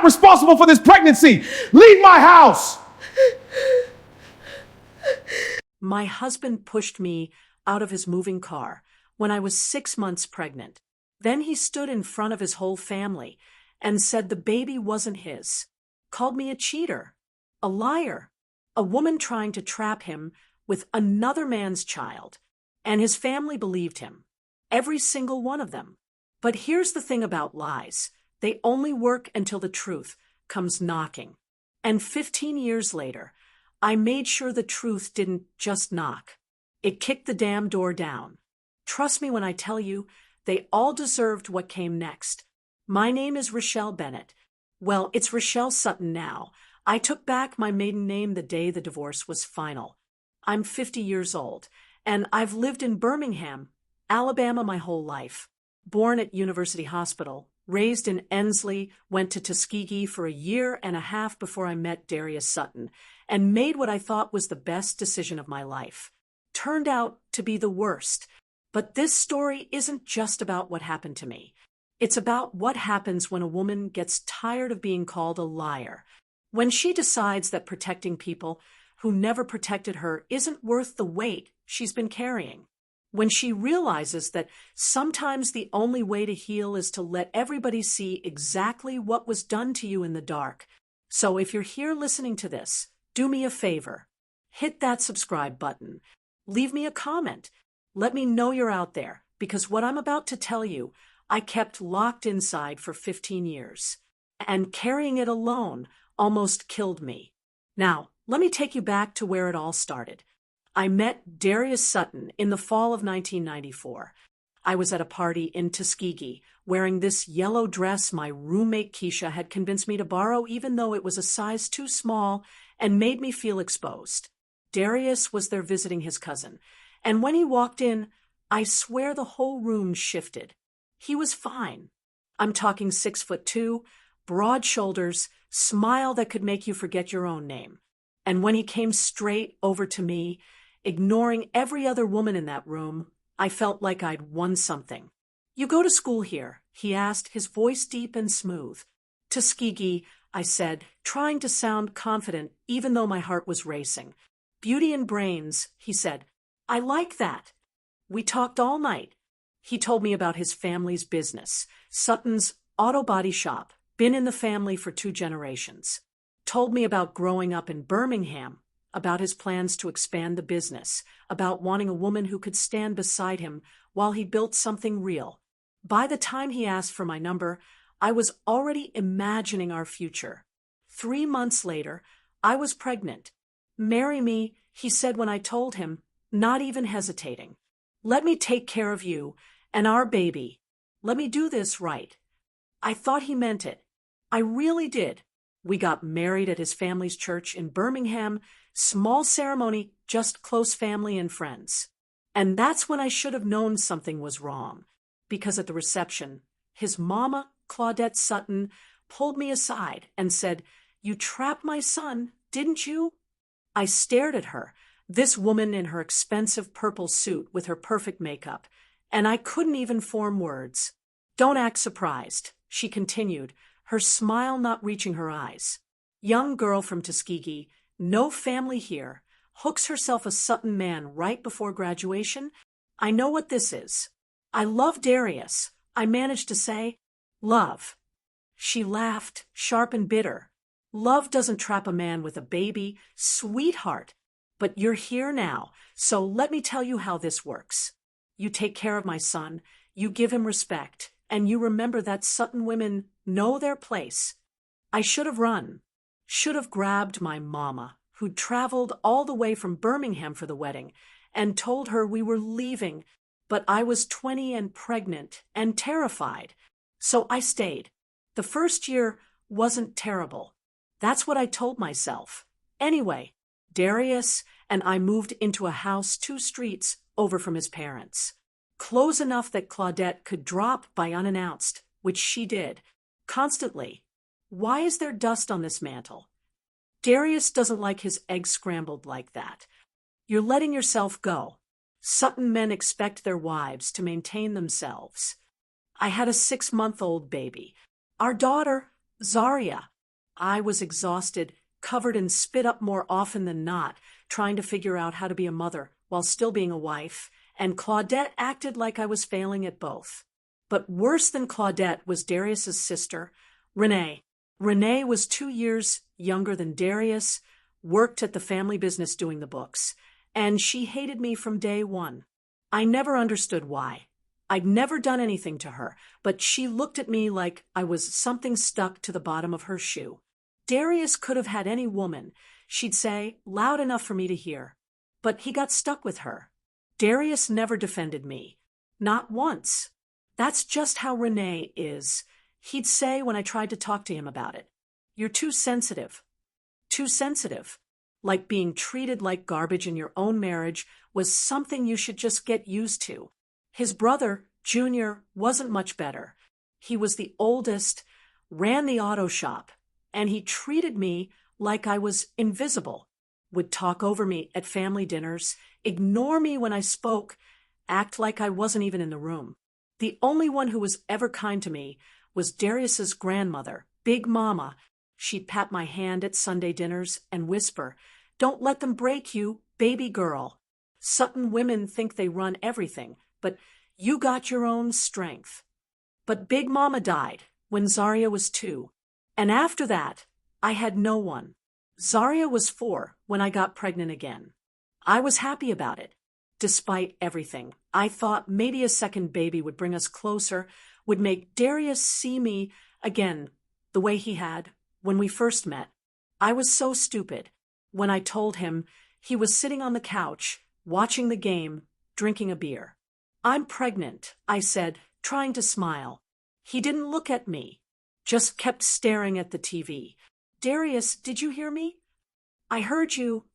not responsible for this pregnancy. Leave my house. My husband pushed me out of his moving car when I was 6 months pregnant. Then he stood in front of his whole family and said the baby wasn't his, called me a cheater, a liar, a woman trying to trap him with another man's child. And his family believed him, every single one of them. But here's the thing about lies. They only work until the truth comes knocking. And 15 years later, I made sure the truth didn't just knock. It kicked the damn door down. Trust me when I tell you, they all deserved what came next. My name is Rochelle Bennett. Well, it's Rochelle Sutton now. I took back my maiden name the day the divorce was final. I'm 50 years old, and I've lived in Birmingham, Alabama my whole life. Born at University Hospital, raised in Ensley, went to Tuskegee for a year and a half before I met Darius Sutton, and made what I thought was the best decision of my life. Turned out to be the worst. But this story isn't just about what happened to me. It's about what happens when a woman gets tired of being called a liar. When she decides that protecting people who never protected her isn't worth the weight she's been carrying. When she realizes that sometimes the only way to heal is to let everybody see exactly what was done to you in the dark. So if you're here listening to this, do me a favor. Hit that subscribe button. Leave me a comment. Let me know you're out there, because what I'm about to tell you, I kept locked inside for 15 years. And carrying it alone almost killed me. Now, let me take you back to where it all started. I met Darius Sutton in the fall of 1994. I was at a party in Tuskegee, wearing this yellow dress my roommate Keisha had convinced me to borrow, even though it was a size too small and made me feel exposed. Darius was there visiting his cousin, and when he walked in, I swear the whole room shifted. He was fine. I'm talking 6'2", broad shoulders, smile that could make you forget your own name. And when he came straight over to me, ignoring every other woman in that room, I felt like I'd won something. "You go to school here?" he asked, his voice deep and smooth. "Tuskegee," I said, trying to sound confident even though my heart was racing. "Beauty and brains," he said. "I like that." We talked all night. He told me about his family's business, Sutton's auto body shop, been in the family for 2 generations. Told me about growing up in Birmingham, about his plans to expand the business, about wanting a woman who could stand beside him while he built something real. By the time he asked for my number, I was already imagining our future. 3 months later, I was pregnant. "Marry me," he said when I told him, not even hesitating. "Let me take care of you and our baby. Let me do this right." I thought he meant it. I really did. We got married at his family's church in Birmingham, small ceremony, just close family and friends. And that's when I should have known something was wrong, because at the reception, his mama, Claudette Sutton, pulled me aside and said, "You trapped my son, didn't you?" I stared at her, this woman in her expensive purple suit with her perfect makeup, and I couldn't even form words. "Don't act surprised," she continued, her smile not reaching her eyes. "Young girl from Tuskegee, no family here, hooks herself a Sutton man right before graduation. I know what this is. I love Darius," I managed to say. "Love." She laughed, sharp and bitter. "Love doesn't trap a man with a baby, sweetheart. But you're here now, so let me tell you how this works. You take care of my son, you give him respect, and you remember that Sutton women know their place." I should have run. Should have grabbed my mama, who'd traveled all the way from Birmingham for the wedding, and told her we were leaving, but I was 20 and pregnant and terrified. So I stayed. The first year wasn't terrible. That's what I told myself. Anyway, Darius and I moved into a house 2 streets over from his parents. Close enough that Claudette could drop by unannounced, which she did, constantly. Why is there dust on this mantle? Darius doesn't like his eggs scrambled like that. You're letting yourself go. Sutton men expect their wives to maintain themselves. I had a 6-month-old baby. Our daughter, Zaria. I was exhausted, covered in spit up more often than not, trying to figure out how to be a mother while still being a wife, and Claudette acted like I was failing at both. But worse than Claudette was Darius's sister, Renee. Renee was 2 years younger than Darius, worked at the family business doing the books, and she hated me from day one. I never understood why. I'd never done anything to her, but she looked at me like I was something stuck to the bottom of her shoe. Darius could have had any woman, she'd say, loud enough for me to hear. But he got stuck with her. Darius never defended me. Not once. That's just how Renee is. He'd say when I tried to talk to him about it, "You're too sensitive." Too sensitive. Like being treated like garbage in your own marriage was something you should just get used to. His brother, Junior, wasn't much better. He was the oldest, ran the auto shop, and he treated me like I was invisible, would talk over me at family dinners, ignore me when I spoke, act like I wasn't even in the room. The only one who was ever kind to me was Darius's grandmother, Big Mama. She'd pat my hand at Sunday dinners and whisper, "Don't let them break you, baby girl. Sutton women think they run everything, but you got your own strength." But Big Mama died when Zaria was 2. And after that, I had no one. Zaria was 4 when I got pregnant again. I was happy about it. Despite everything, I thought maybe a second baby would bring us closer, would make Darius see me again the way he had when we first met. I was so stupid. When I told him, he was sitting on the couch, watching the game, drinking a beer. "I'm pregnant," I said, trying to smile. He didn't look at me, just kept staring at the TV. "Darius, did you hear me?" "I heard you."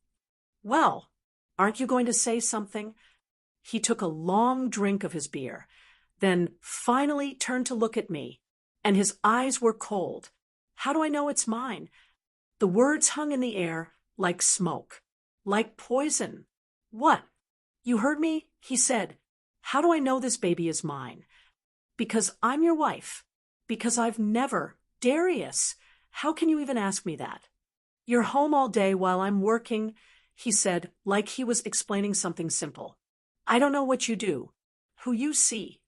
"Well, aren't you going to say something?" He took a long drink of his beer, then finally turned to look at me, and his eyes were cold. "How do I know it's mine?" The words hung in the air like smoke, like poison. "What? You heard me?" he said. "How do I know this baby is mine?" "Because I'm your wife. Because I've never. Darius, how can you even ask me that?" "You're home all day while I'm working," he said, like he was explaining something simple. "I don't know what you do, who you see.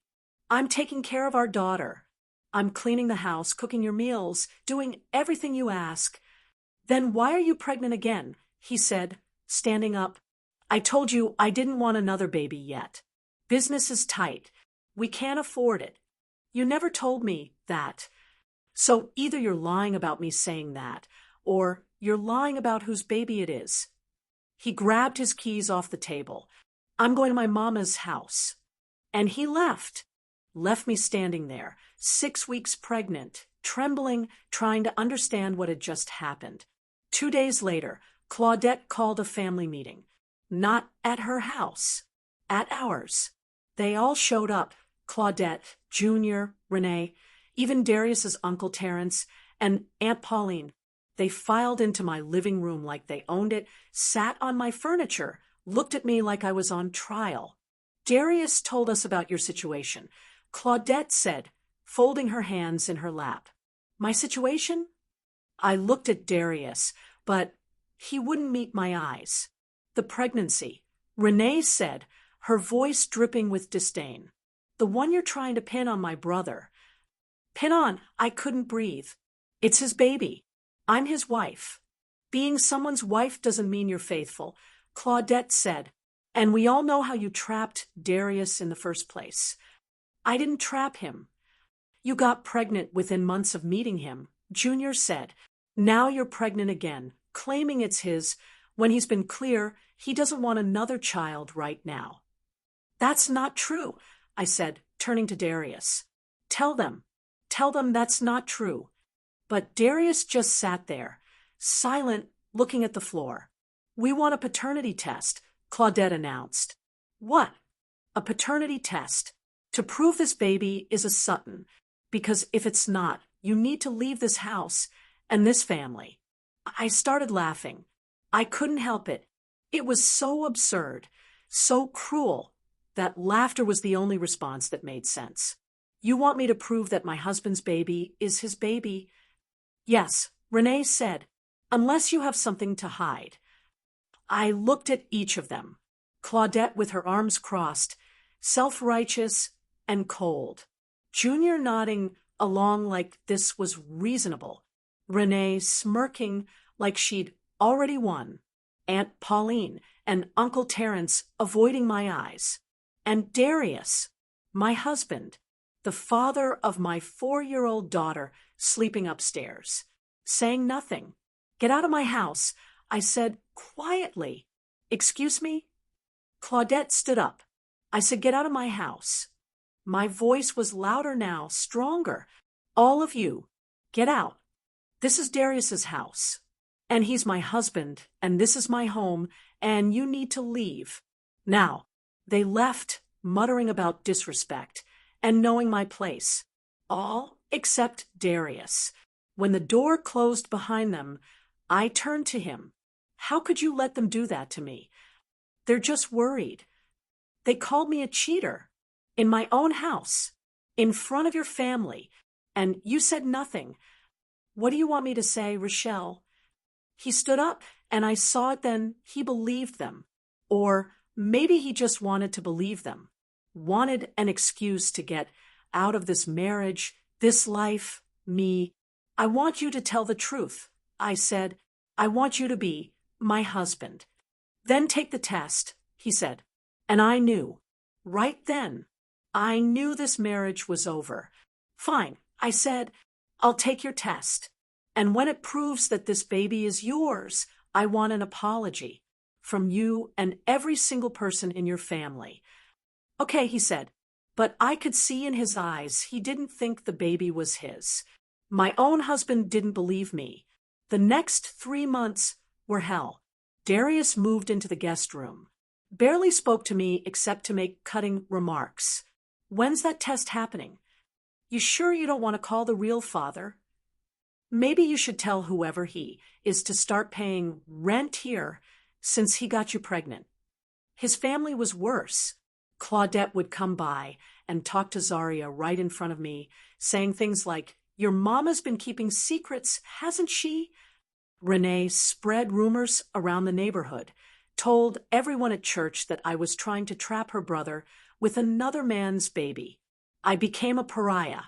I'm taking care of our daughter. I'm cleaning the house, cooking your meals, doing everything you ask." "Then why are you pregnant again?" he said, standing up. "I told you I didn't want another baby yet. Business is tight. We can't afford it. You never told me that. So either you're lying about me saying that, or you're lying about whose baby it is." He grabbed his keys off the table. "I'm going to my mama's house." And he left me standing there, 6 weeks pregnant, trembling, trying to understand what had just happened. 2 days later, Claudette called a family meeting. Not at her house, at ours. They all showed up, Claudette, Junior, Renee, even Darius's Uncle Terrence, and Aunt Pauline. They filed into my living room like they owned it, sat on my furniture, looked at me like I was on trial. "Darius told us about your situation," Claudette said, folding her hands in her lap. "My situation?" I looked at Darius, but he wouldn't meet my eyes. "The pregnancy," Renee said, her voice dripping with disdain. "The one you're trying to pin on my brother." "Pin on?" I couldn't breathe. "It's his baby. I'm his wife." "Being someone's wife doesn't mean you're faithful," Claudette said. "And we all know how you trapped Darius in the first place." "I didn't trap him." "You got pregnant within months of meeting him," Junior said. "Now you're pregnant again, claiming it's his, when he's been clear he doesn't want another child right now." "That's not true," I said, turning to Darius. Tell them that's not true." But Darius just sat there, silent, looking at the floor. "We want a paternity test," Claudette announced. "What?" "A paternity test. To prove this baby is a Sutton. Because if it's not, you need to leave this house and this family." I started laughing. I couldn't help it. It was so absurd, so cruel, that laughter was the only response that made sense. "You want me to prove that my husband's baby is his baby?" Yes, Renee said, unless you have something to hide. I looked at each of them. Claudette with her arms crossed, self-righteous and cold. Junior nodding along like this was reasonable. Renee smirking like she'd already won. Aunt Pauline and Uncle Terence avoiding my eyes. And Darius, my husband, the father of my 4-year-old daughter, sleeping upstairs, saying nothing. Get out of my house, I said quietly. Excuse me? Claudette stood up. I said, get out of my house. My voice was louder now, stronger. All of you, get out. This is Darius's house. And he's my husband, and this is my home, and you need to leave. Now, they left, muttering about disrespect, and knowing my place. All except Darius. When the door closed behind them, I turned to him. How could you let them do that to me? They're just worried. They called me a cheater. In my own house. In front of your family. And you said nothing. What do you want me to say, Rochelle? He stood up, and I saw it then he believed them. Or maybe he just wanted to believe them. Wanted an excuse to get out of this marriage, this life, me. I want you to tell the truth, I said. I want you to be my husband. Then take the test, he said. And I knew. Right then. I knew this marriage was over. Fine, I said. I'll take your test. And when it proves that this baby is yours, I want an apology. From you and every single person in your family. Okay, he said. But I could see in his eyes he didn't think the baby was his. My own husband didn't believe me. The next 3 months were hell. Darius moved into the guest room. Barely spoke to me except to make cutting remarks. When's that test happening? You sure you don't want to call the real father? Maybe you should tell whoever he is to start paying rent here since he got you pregnant. His family was worse. Claudette would come by and talk to Zaria right in front of me, saying things like, your mama's been keeping secrets, hasn't she? Renee spread rumors around the neighborhood, told everyone at church that I was trying to trap her brother with another man's baby. I became a pariah.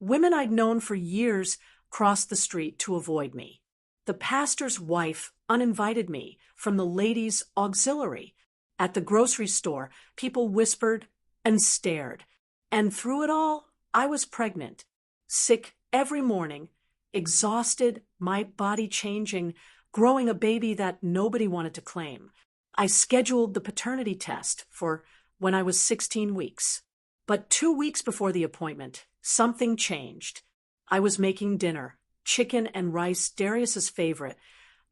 Women I'd known for years crossed the street to avoid me. The pastor's wife uninvited me from the ladies' auxiliary. At the grocery store, people whispered and stared. And through it all, I was pregnant, sick every morning, exhausted, my body changing, growing a baby that nobody wanted to claim. I scheduled the paternity test for when I was 16 weeks. But 2 weeks before the appointment, something changed. I was making dinner, chicken and rice, Darius's favorite,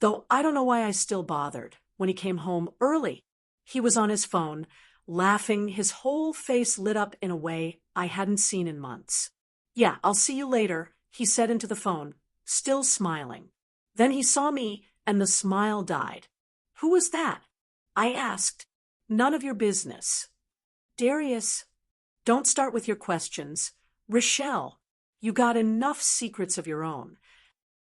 though I don't know why I still bothered. When he came home early, he was on his phone, laughing, his whole face lit up in a way I hadn't seen in months. Yeah, I'll see you later, he said into the phone, still smiling. Then he saw me, and the smile died. Who was that? I asked. None of your business. Darius, don't start with your questions. Rochelle, you got enough secrets of your own.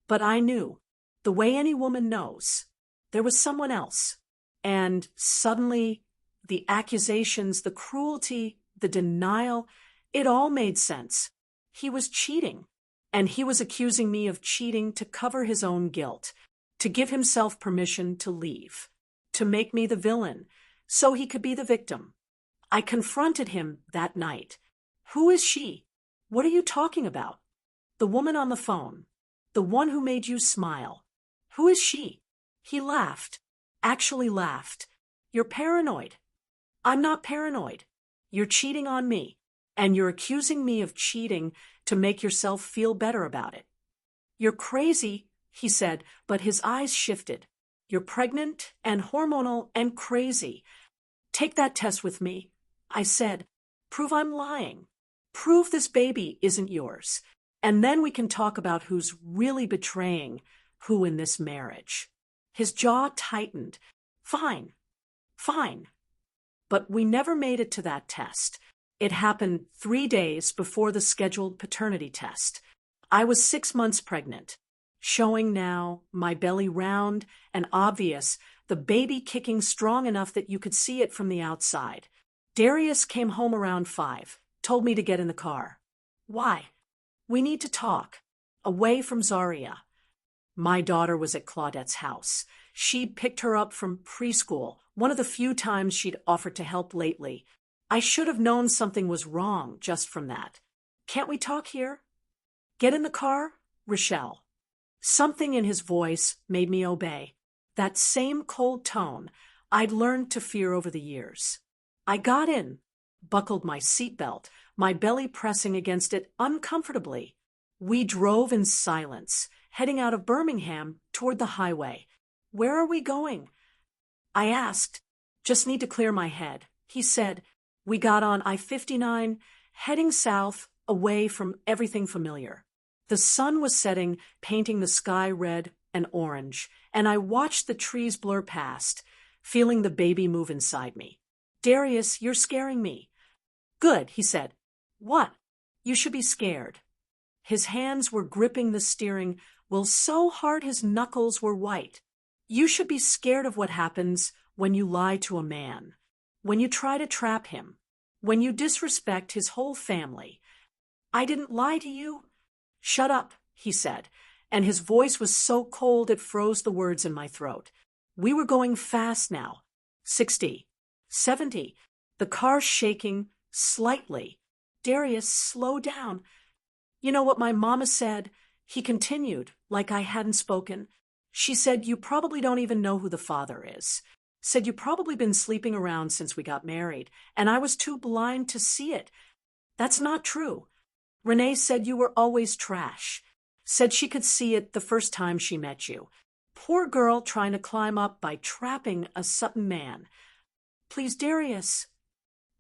But I knew, the way any woman knows, there was someone else. And suddenly, the accusations, the cruelty, the denial, it all made sense. He was cheating. And he was accusing me of cheating to cover his own guilt, to give himself permission to leave, to make me the villain, so he could be the victim. I confronted him that night. Who is she? What are you talking about? The woman on the phone. The one who made you smile. Who is she? He laughed. Actually laughed. You're paranoid. I'm not paranoid. You're cheating on me. And you're accusing me of cheating to make yourself feel better about it. You're crazy, he said, but his eyes shifted. You're pregnant and hormonal and crazy. Take that test with me. I said, prove I'm lying. Prove this baby isn't yours. And then we can talk about who's really betraying who in this marriage. His jaw tightened. Fine. Fine. But we never made it to that test. It happened 3 days before the scheduled paternity test. I was 6 months pregnant. showing now, my belly round and obvious, the baby kicking strong enough that you could see it from the outside. Darius came home around 5, told me to get in the car. Why? We need to talk. Away from Zaria. My daughter was at Claudette's house. She'd picked her up from preschool, one of the few times she'd offered to help lately. I should have known something was wrong just from that. Can't we talk here? Get in the car, Rochelle. Something in his voice made me obey. That same cold tone I'd learned to fear over the years. I got in, buckled my seatbelt, my belly pressing against it uncomfortably. We drove in silence, heading out of Birmingham toward the highway. Where are we going? I asked. Just need to clear my head. He said. We got on I-59, heading south, away from everything familiar. The sun was setting, painting the sky red and orange, and I watched the trees blur past, feeling the baby move inside me. Darius, you're scaring me. Good, he said. What? You should be scared. His hands were gripping the steering wheel so hard his knuckles were white. You should be scared of what happens when you lie to a man, when you try to trap him, when you disrespect his whole family. I didn't lie to you. Shut up, he said, and his voice was so cold it froze the words in my throat. We were going fast now. 60, 70, the car shaking slightly. Darius, slow down. You know what my mama said? He continued, like I hadn't spoken. She said, you probably don't even know who the father is. Said you've probably been sleeping around since we got married, and I was too blind to see it. That's not true. Renee said you were always trash. Said she could see it the first time she met you. Poor girl trying to climb up by trapping a Sutton man. Please, Darius.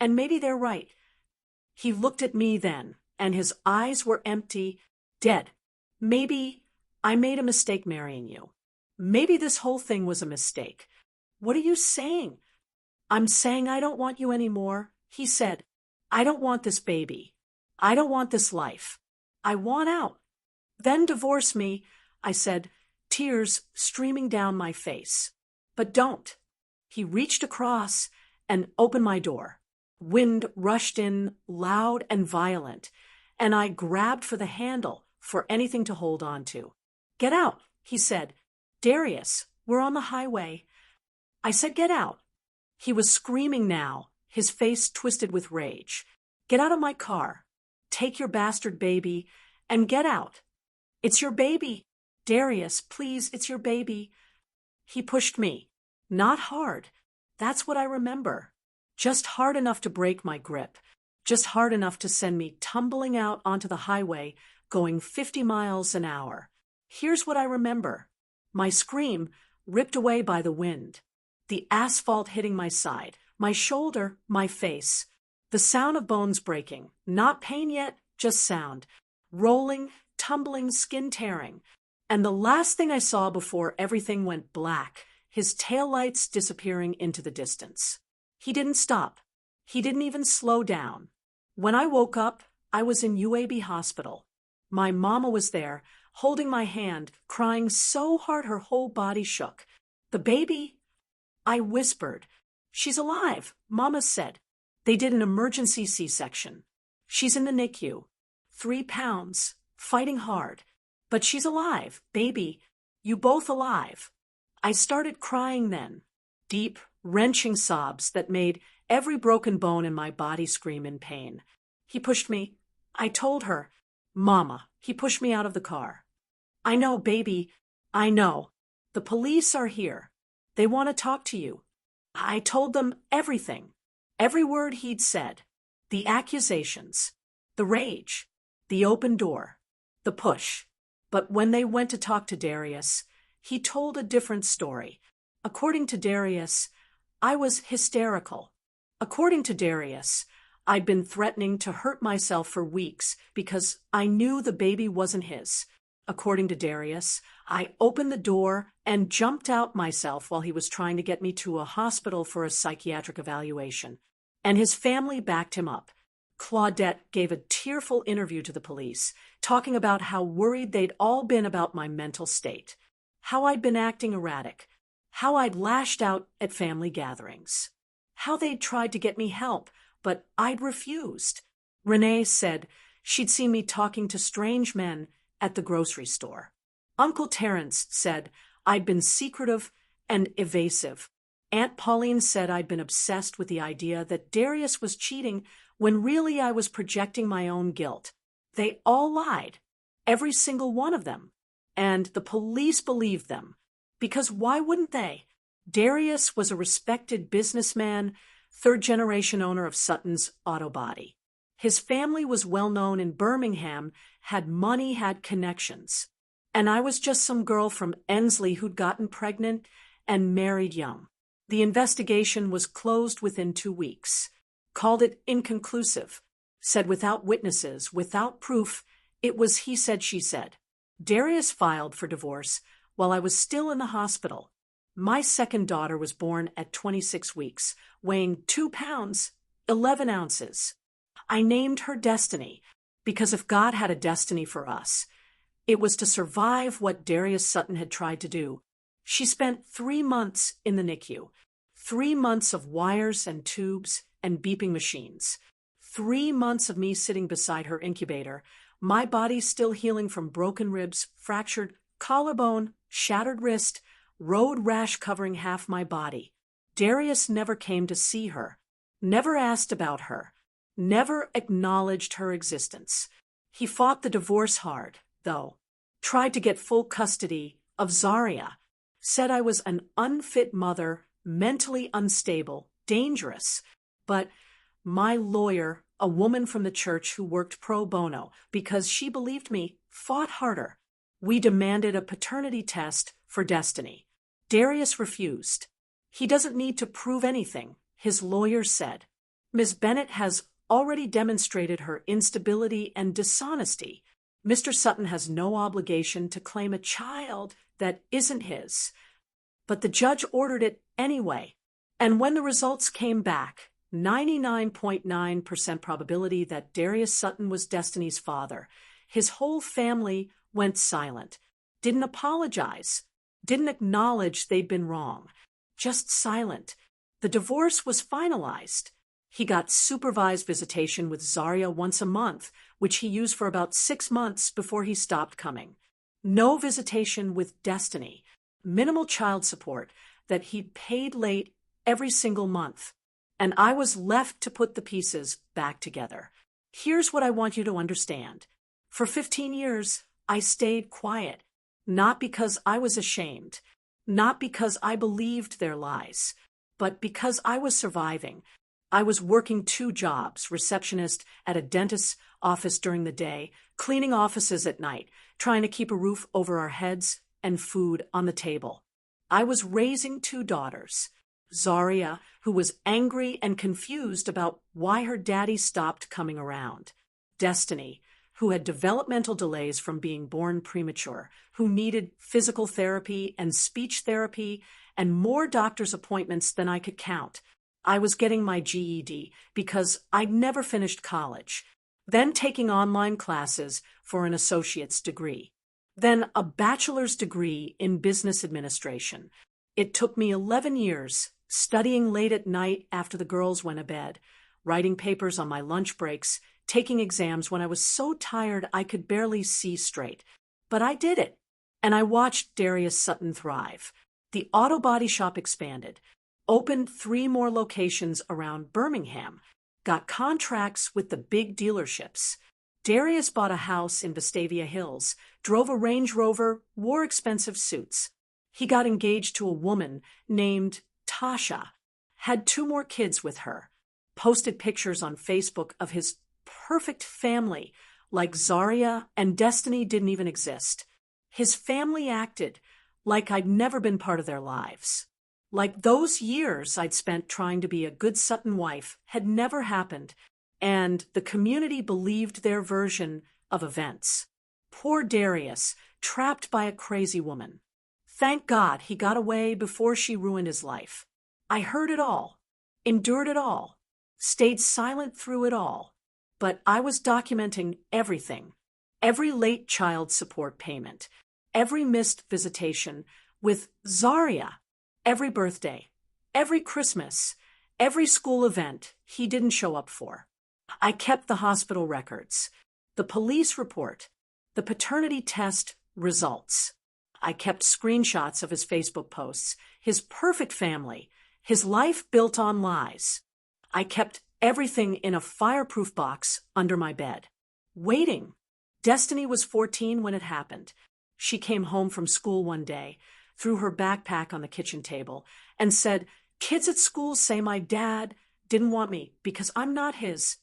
And maybe they're right. He looked at me then, and his eyes were empty, dead. Maybe I made a mistake marrying you. Maybe this whole thing was a mistake. What are you saying? I'm saying I don't want you anymore, he said. I don't want this baby. I don't want this life. I want out. Then divorce me, I said, tears streaming down my face. But don't. He reached across and opened my door. Wind rushed in, loud and violent, and I grabbed for the handle for anything to hold on to. Get out, he said. Darius, we're on the highway. I said, get out. He was screaming now, his face twisted with rage. Get out of my car. Take your bastard baby and get out. It's your baby. Darius, please, it's your baby. He pushed me. Not hard. That's what I remember. Just hard enough to break my grip. Just hard enough to send me tumbling out onto the highway, going 50 miles an hour. Here's what I remember. My scream ripped away by the wind. The asphalt hitting my side, my shoulder, my face. The sound of bones breaking. Not pain yet, just sound. Rolling, tumbling, skin tearing. And the last thing I saw before everything went black, his taillights disappearing into the distance. He didn't stop. He didn't even slow down. When I woke up, I was in UAB hospital. My mama was there, holding my hand, crying so hard her whole body shook. The baby? I whispered. She's alive, Mama said. They did an emergency C-section. She's in the NICU. 3 pounds, fighting hard. But she's alive, baby. You both alive. I started crying then. Deep, wrenching sobs that made every broken bone in my body scream in pain. He pushed me. I told her, Mama. He pushed me out of the car. I know, baby. I know. The police are here. They want to talk to you. I told them everything. Every word he'd said. The accusations. The rage. The open door. The push. But when they went to talk to Darius, he told a different story. According to Darius, I was hysterical. According to Darius, I'd been threatening to hurt myself for weeks because I knew the baby wasn't his. According to Darius, I opened the door and jumped out myself while he was trying to get me to a hospital for a psychiatric evaluation. And his family backed him up. Claudette gave a tearful interview to the police, talking about how worried they'd all been about my mental state, how I'd been acting erratic, how I'd lashed out at family gatherings, how they'd tried to get me help, but I'd refused. Renee said she'd seen me talking to strange men at the grocery store. Uncle Terrence said I'd been secretive and evasive. Aunt Pauline said I'd been obsessed with the idea that Darius was cheating when really I was projecting my own guilt. They all lied, every single one of them. And the police believed them. Because why wouldn't they? Darius was a respected businessman, third-generation owner of Sutton's Auto Body. His family was well-known in Birmingham, had money, had connections. And I was just some girl from Ensley who'd gotten pregnant and married young. The investigation was closed within 2 weeks. Called it inconclusive. Said without witnesses, without proof, it was he said, she said. Darius filed for divorce while I was still in the hospital. My second daughter was born at 26 weeks, weighing 2 pounds, 11 ounces. I named her Destiny because if God had a destiny for us, it was to survive what Darius Sutton had tried to do. She spent 3 months in the NICU, 3 months of wires and tubes and beeping machines, 3 months of me sitting beside her incubator, my body still healing from broken ribs, fractured collarbone, shattered wrist, road rash covering half my body. Darius never came to see her, never asked about her, never acknowledged her existence. He fought the divorce hard, though, tried to get full custody of Zaria, said I was an unfit mother, mentally unstable, dangerous. But my lawyer, a woman from the church who worked pro bono because she believed me, fought harder. We demanded a paternity test for Destiny. Darius refused. He doesn't need to prove anything, his lawyer said. Ms. Bennett has already demonstrated her instability and dishonesty. Mr. Sutton has no obligation to claim a child that isn't his. But the judge ordered it anyway. And when the results came back, 99.9% probability that Darius Sutton was Destiny's father, his whole family went silent, didn't apologize, didn't acknowledge they'd been wrong, just silent. The divorce was finalized. He got supervised visitation with Zaria once a month, which he used for about 6 months before he stopped coming. No visitation with Destiny, minimal child support that he'd paid late every single month. And I was left to put the pieces back together. Here's what I want you to understand. For 15 years, I stayed quiet, not because I was ashamed, not because I believed their lies, but because I was surviving. I was working 2 jobs, receptionist at a dentist's office during the day, cleaning offices at night, trying to keep a roof over our heads and food on the table. I was raising 2 daughters. Zaria, who was angry and confused about why her daddy stopped coming around. Destiny, who had developmental delays from being born premature, who needed physical therapy and speech therapy and more doctor's appointments than I could count. I was getting my GED because I'd never finished college, then taking online classes for an associate's degree, then a bachelor's degree in business administration. It took me 11 years, studying late at night after the girls went to bed, writing papers on my lunch breaks, taking exams when I was so tired I could barely see straight. But I did it, and I watched Darius Sutton thrive. The auto body shop expanded, opened 3 more locations around Birmingham, got contracts with the big dealerships. Darius bought a house in Vestavia Hills, drove a Range Rover, wore expensive suits. He got engaged to a woman named Tasha, had 2 more kids with her, posted pictures on Facebook of his perfect family, like Zaria and Destiny didn't even exist. His family acted like I'd never been part of their lives. Like those years I'd spent trying to be a good Sutton wife had never happened, and the community believed their version of events. Poor Darius, trapped by a crazy woman. Thank God he got away before she ruined his life. I heard it all, endured it all, stayed silent through it all. but I was documenting everything. Every late child support payment, every missed visitation with Zaria, every birthday, every Christmas, every school event he didn't show up for. I kept the hospital records, the police report, the paternity test results. I kept screenshots of his Facebook posts, his perfect family, his life built on lies. I kept everything in a fireproof box under my bed, waiting. Destiny was 14 when it happened. She came home from school one day, threw her backpack on the kitchen table, and said, "Kids at school say my dad didn't want me because I'm not his."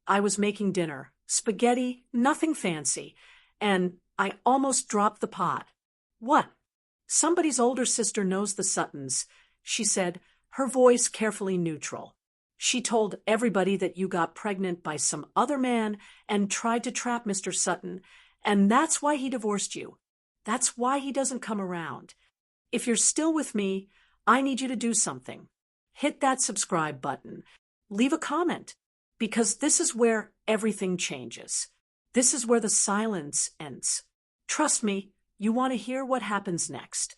I was making dinner, spaghetti, nothing fancy, and I almost dropped the pot. "What?" "Somebody's older sister knows the Suttons," she said, her voice carefully neutral. "She told everybody that you got pregnant by some other man and tried to trap Mr. Sutton, and that's why he divorced you. That's why he doesn't come around. If you're still with me, I need you to do something. Hit that subscribe button. Leave a comment, because this is where everything changes. This is where the silence ends. Trust me, you want to hear what happens next."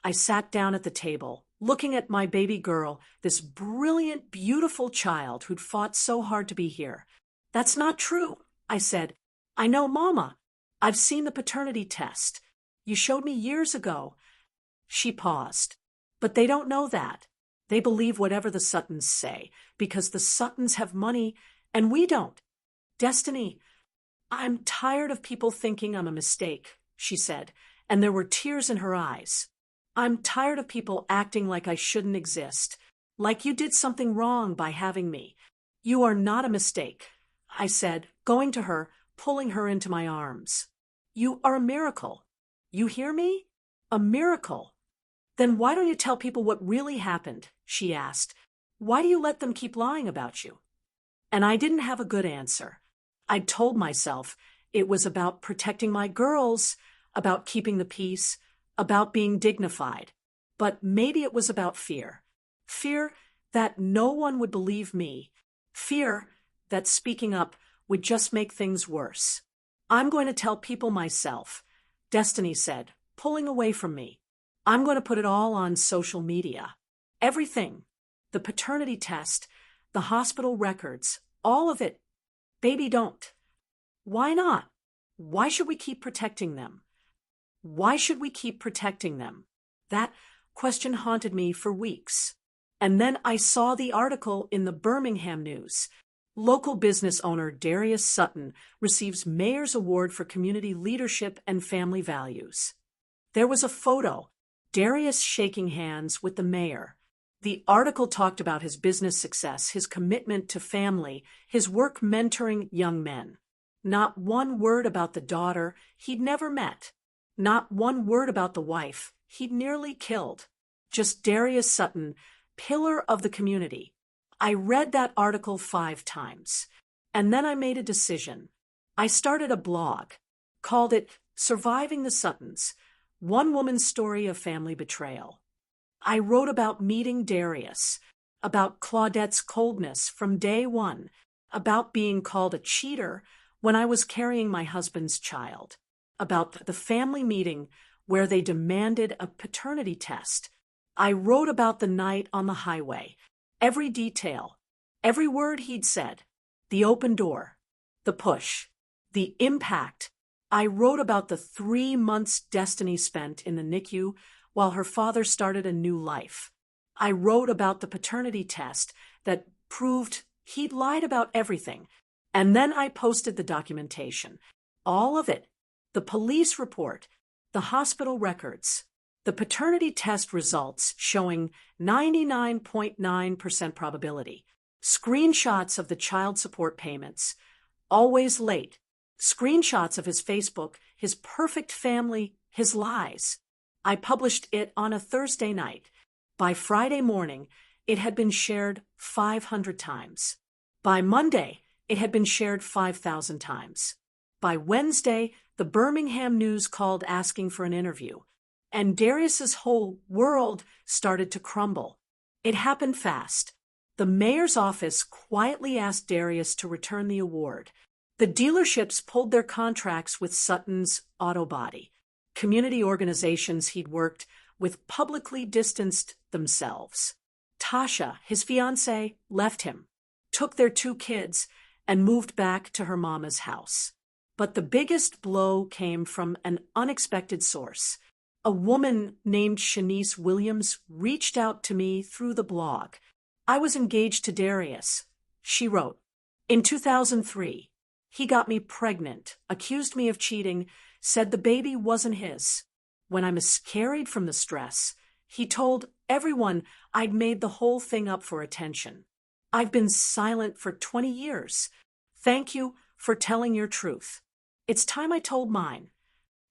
I sat down at the table, looking at my baby girl, this brilliant, beautiful child who'd fought so hard to be here. "That's not true," I said. "I know, Mama. I've seen the paternity test. You showed me years ago." She paused. "But they don't know that. They believe whatever the Suttons say, because the Suttons have money and we don't. Destiny, I'm tired of people thinking I'm a mistake," she said, and there were tears in her eyes. "I'm tired of people acting like I shouldn't exist, like you did something wrong by having me. You are not a mistake," I said, going to her, pulling her into my arms. "You are a miracle. You hear me? A miracle." "Then why don't you tell people what really happened?" she asked. "Why do you let them keep lying about you?" And I didn't have a good answer. I'd told myself it was about protecting my girls, about keeping the peace, about being dignified. But maybe it was about fear. Fear that no one would believe me. Fear that speaking up would just make things worse. "I'm going to tell people myself," Destiny said, pulling away from me. "I'm going to put it all on social media. Everything. The paternity test, the hospital records, all of it. Baby, don't." "Why not? Why should we keep protecting them? Why should we keep protecting them?" That question haunted me for weeks. And then I saw the article in the Birmingham News. Local business owner Darius Sutton receives Mayor's Award for Community Leadership and Family Values. There was a photo, Darius shaking hands with the mayor. The article talked about his business success, his commitment to family, his work mentoring young men. Not one word about the daughter he'd never met. Not one word about the wife he'd nearly killed. Just Darius Sutton, pillar of the community. I read that article 5 times, and then I made a decision. I started a blog, called it Surviving the Suttons, One Woman's Story of Family Betrayal. I wrote about meeting Darius, about Claudette's coldness from day one, about being called a cheater when I was carrying my husband's child, about the family meeting where they demanded a paternity test. I wrote about the night on the highway, every detail, every word he'd said, the open door, the push, the impact. I wrote about the 3 months Destiny spent in the NICU while her father started a new life. I wrote about the paternity test that proved he'd lied about everything. And then I posted the documentation, all of it, the police report, the hospital records, the paternity test results showing 99.9% probability, screenshots of the child support payments, always late, screenshots of his Facebook, his perfect family, his lies. I published it on a Thursday night. By Friday morning, it had been shared 500 times. By Monday, it had been shared 5,000 times. By Wednesday, the Birmingham News called asking for an interview, and Darius's whole world started to crumble. It happened fast. The mayor's office quietly asked Darius to return the award. The dealerships pulled their contracts with Sutton's auto body. Community organizations he'd worked with publicly distanced themselves. Tasha, his fiancée, left him, took their 2 kids, and moved back to her mama's house. But the biggest blow came from an unexpected source. A woman named Shanice Williams reached out to me through the blog. I was engaged to Darius, she wrote. In 2003, he got me pregnant, accused me of cheating, said the baby wasn't his. When I miscarried from the stress, he told everyone I'd made the whole thing up for attention. I've been silent for 20 years. Thank you for telling your truth. It's time I told mine.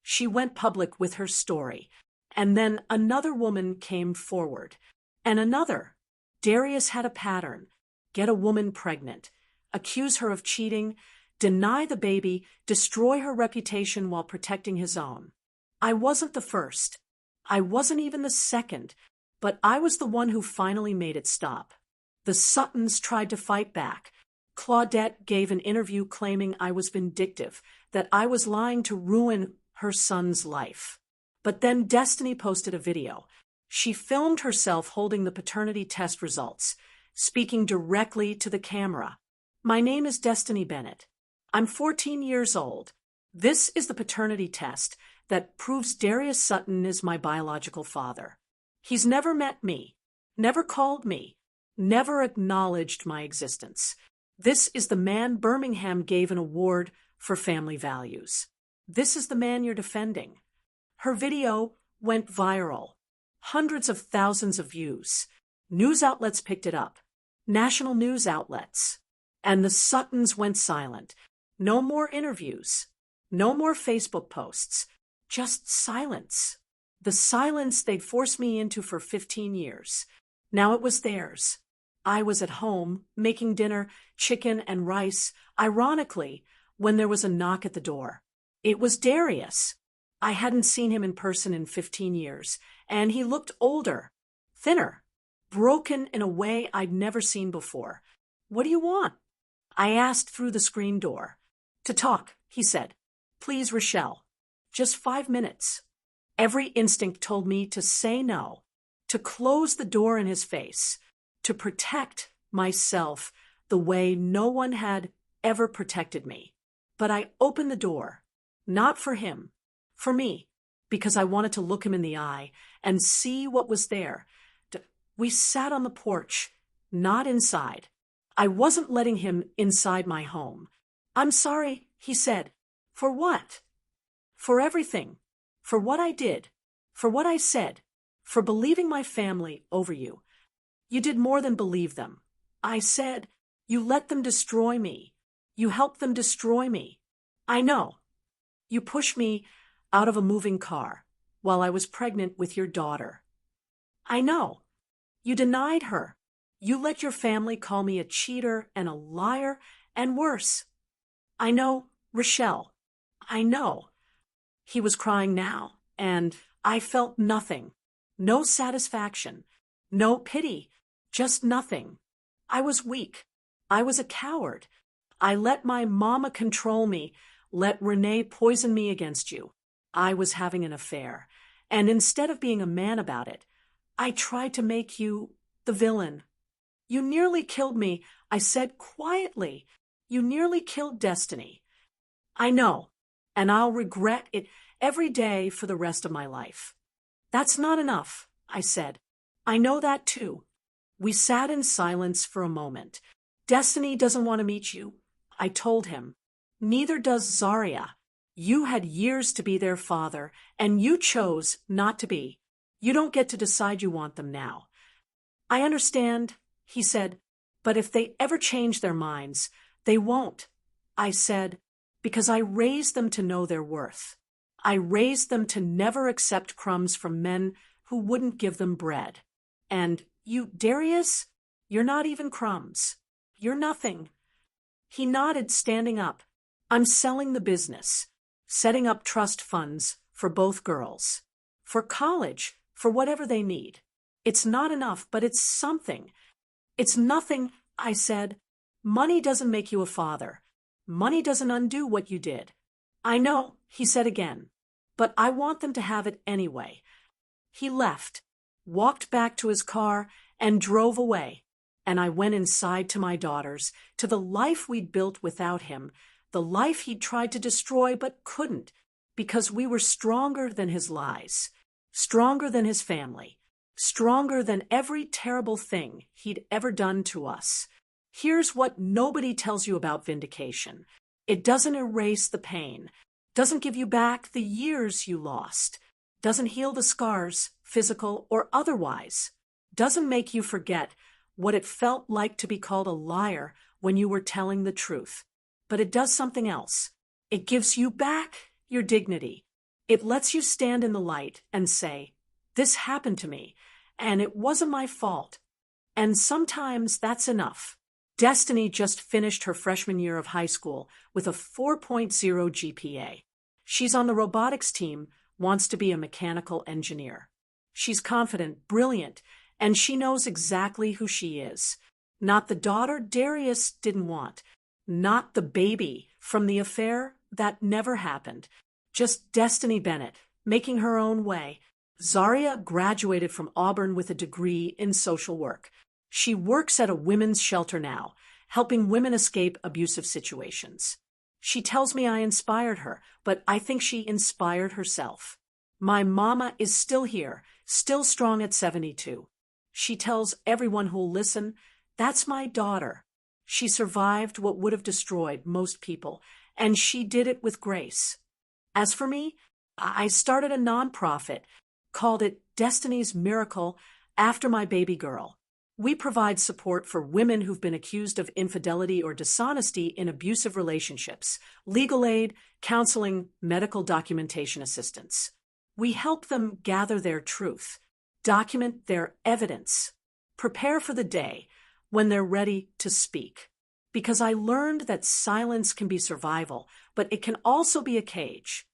She went public with her story, and then another woman came forward, and another. Darius had a pattern: get a woman pregnant, accuse her of cheating, deny the baby, destroy her reputation while protecting his own. I wasn't the first. I wasn't even the second, but I was the one who finally made it stop. The Suttons tried to fight back. Claudette gave an interview claiming I was vindictive, that I was lying to ruin her son's life. But then Destiny posted a video. She filmed herself holding the paternity test results, speaking directly to the camera. My name is Destiny Bennett. I'm 14 years old. This is the paternity test that proves Darius Sutton is my biological father. He's never met me, never called me, never acknowledged my existence. This is the man Birmingham gave an award for family values. This is the man you're defending. Her video went viral. Hundreds of thousands of views. News outlets picked it up. National news outlets. And the Suttons went silent. No more interviews. No more Facebook posts. Just silence. The silence they'd forced me into for 15 years. Now it was theirs. I was at home, making dinner, chicken and rice, ironically, when there was a knock at the door. It was Darius. I hadn't seen him in person in 15 years, and he looked older, thinner, broken in a way I'd never seen before. What do you want? I asked through the screen door. To talk, he said. Please, Rochelle. Just 5 minutes. Every instinct told me to say no, to close the door in his face, to protect myself the way no one had ever protected me. But I opened the door, not for him, for me, because I wanted to look him in the eye and see what was there. We sat on the porch, not inside. I wasn't letting him inside my home. I'm sorry, he said. For what? For everything. For what I did. For what I said. For believing my family over you. You did more than believe them. I said, you let them destroy me. You helped them destroy me. I know. You pushed me out of a moving car while I was pregnant with your daughter. I know. You denied her. You let your family call me a cheater and a liar and worse. I know, Rochelle. I know. He was crying now, and I felt nothing. No satisfaction. No pity. Just nothing. I was weak. I was a coward. I let my mama control me, let Renee poison me against you. I was having an affair, and instead of being a man about it, I tried to make you the villain. You nearly killed me, I said quietly. You nearly killed Destiny. I know, and I'll regret it every day for the rest of my life. That's not enough, I said. I know that too. We sat in silence for a moment. Destiny doesn't want to meet you, I told him. Neither does Zaria. You had years to be their father, and you chose not to be. You don't get to decide you want them now. I understand, he said, but if they ever change their minds, they won't. I said, because I raised them to know their worth. I raised them to never accept crumbs from men who wouldn't give them bread. And you, Darius, you're not even crumbs. You're nothing. He nodded, standing up. I'm selling the business, setting up trust funds for both girls, for college, for whatever they need. It's not enough, but it's something. It's nothing, I said. Money doesn't make you a father. Money doesn't undo what you did. I know, he said again, but I want them to have it anyway. He left, walked back to his car, and drove away. And I went inside to my daughters, to the life we'd built without him, the life he'd tried to destroy but couldn't, because we were stronger than his lies, stronger than his family, stronger than every terrible thing he'd ever done to us. Here's what nobody tells you about vindication. It doesn't erase the pain, doesn't give you back the years you lost, doesn't heal the scars, physical or otherwise, doesn't make you forget what it felt like to be called a liar when you were telling the truth. But it does something else. It gives you back your dignity. It lets you stand in the light and say, this happened to me, and it wasn't my fault. And sometimes that's enough. Destiny just finished her freshman year of high school with a 4.0 GPA. She's on the robotics team, wants to be a mechanical engineer. She's confident, brilliant, and she knows exactly who she is. Not the daughter Darius didn't want. Not the baby from the affair that never happened. Just Destiny Bennett, making her own way. Zaria graduated from Auburn with a degree in social work. She works at a women's shelter now, helping women escape abusive situations. She tells me I inspired her, but I think she inspired herself. My mama is still here, still strong at 72. She tells everyone who'll listen, that's my daughter. She survived what would have destroyed most people, and she did it with grace. As for me, I started a nonprofit, called it Destiny's Miracle, after my baby girl. We provide support for women who've been accused of infidelity or dishonesty in abusive relationships, legal aid, counseling, medical documentation assistance. We help them gather their truth, document their evidence, prepare for the day when they're ready to speak. Because I learned that silence can be survival, but it can also be a cage.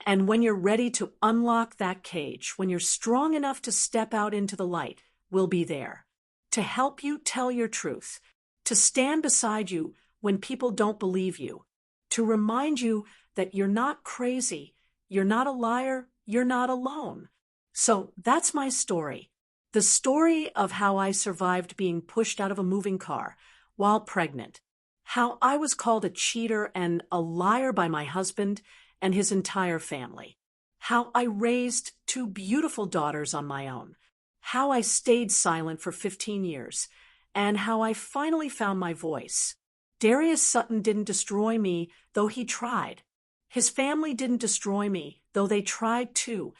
And when you're ready to unlock that cage, when you're strong enough to step out into the light, we'll be there. To help you tell your truth, to stand beside you when people don't believe you, to remind you that you're not crazy, you're not a liar, you're not alone. So that's my story. The story of how I survived being pushed out of a moving car while pregnant, how I was called a cheater and a liar by my husband and his entire family, how I raised two beautiful daughters on my own, how I stayed silent for 15 years, and how I finally found my voice. Darius Sutton didn't destroy me, though he tried. His family didn't destroy me, though they tried too.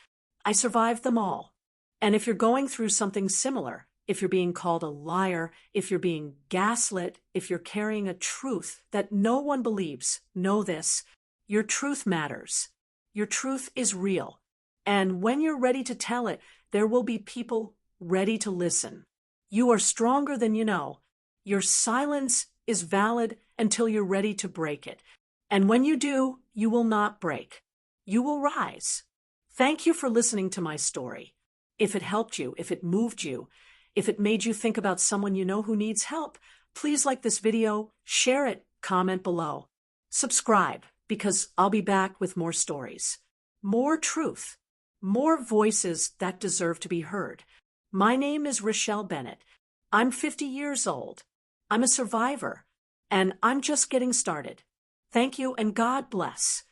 I survived them all. And if you're going through something similar, if you're being called a liar, if you're being gaslit, if you're carrying a truth that no one believes, know this: your truth matters. Your truth is real. And when you're ready to tell it, there will be people ready to listen. You are stronger than you know. Your silence is valid until you're ready to break it. And when you do, you will not break. You will rise. Thank you for listening to my story. If it helped you, if it moved you, if it made you think about someone you know who needs help, please like this video, share it, comment below. Subscribe, because I'll be back with more stories, more truth, more voices that deserve to be heard. My name is Rochelle Bennett. I'm 50 years old. I'm a survivor, and I'm just getting started. Thank you, and God bless.